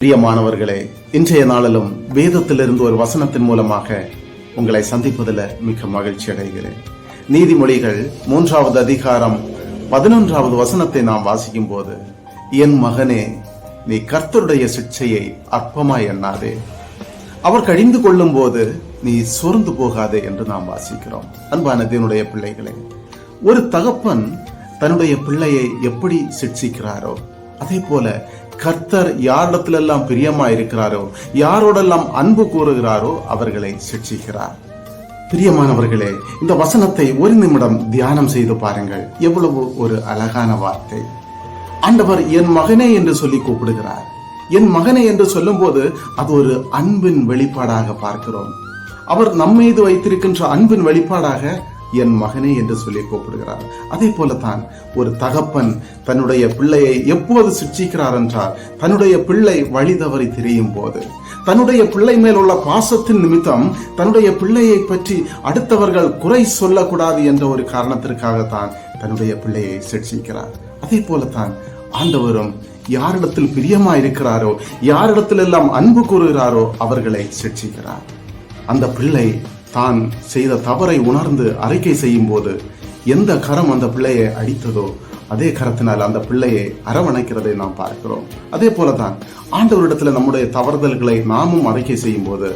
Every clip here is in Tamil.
பிரியமானவர்களே, இன்றைய நாளிலும் வேதத்திலிருந்து ஒரு வசனத்தின் மூலமாக உங்களை சந்திப்பதில் மிக மகிழ்ச்சி அடைகிறேன். நீதிமொழிகள் 3வது அதிகாரம் 11வது வசனத்தை நாம் வாசிக்கும் போது, என் மகனே, நீ கர்த்தருடைய சிட்சையை அற்பமாய் எண்ணாதே, அவர் கடிந்து கொள்ளும் போது நீ சோர்ந்து போகாதே என்று நாம் வாசிக்கிறோம். அன்பான தேவனுடைய பிள்ளைகளே, ஒரு தகப்பன் தன்னுடைய பிள்ளையை எப்படி சிட்சிக்கிறாரோ அதே போல கர்த்தர் யாரிடத்திலெல்லாம் பிரியமா இருக்கிறாரோ, யாரோடெல்லாம் அன்பு கூறுகிறாரோ அவர்களை சிட்சிக்கிறார். பிரியமானவர்களே, இந்த வசனத்தை ஒரு நிமிடம் தியானம் செய்து பாருங்கள். எவ்வளவு ஒரு அழகான வார்த்தை. ஆண்டவர் என் மகனே என்று சொல்லி கூப்பிடுகிறார். என் மகனே என்று சொல்லும் போது அது ஒரு அன்பின் வெளிப்பாடாக பார்க்கிறோம். அவர் நம்மீது வைத்திருக்கின்ற அன்பின் வெளிப்பாடாக என் மகனே என்று சொல்லி கூப்பிடுகிறார். அதே போலத்தான் ஒரு தகப்பன் தன்னுடைய பிள்ளையை எப்போது சிட்சிக்கிறார் என்றால், தன்னுடைய பிள்ளை வழி தவறி திரியும் போது, தன்னுடைய பிள்ளை மேல் உள்ள பாசத்தின் நிமித்தம் தன்னுடைய பிள்ளையை பற்றி அடுத்தவர்கள் குறை சொல்லக்கூடாது என்ற ஒரு காரணத்திற்காகத்தான் தன்னுடைய பிள்ளையை சிட்சிக்கிறார். அதே போலத்தான் ஆண்டவரும் யாரிடத்தில் பிரியமா இருக்கிறாரோ, யாரிடத்தில் எல்லாம் அன்பு கூறுகிறாரோ அவர்களை சிட்சிக்கிறார். அந்த பிள்ளை தான் செய்த தவறை உணர்ந்து அறிக்கை செய்யும் போது எந்த கரம் அந்த பிள்ளையை அடித்ததோ அதே கரத்தினால் அந்த பிள்ளையை அரவணைக்கிறதை நாம் பார்க்கிறோம். அதே போலதான் ஆண்டவரிடத்துல நம்முடைய தவறுதல்களை நாமும் அறிக்கை செய்யும் போது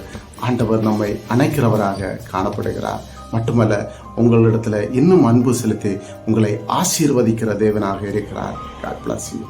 ஆண்டவர் நம்மை அணைக்கிறவராக காணப்படுகிறார். மட்டுமல்ல, உங்களிடத்துல இன்னும் அன்பு செலுத்தி உங்களை ஆசீர்வதிக்கிற தேவனாக இருக்கிறார். God bless you.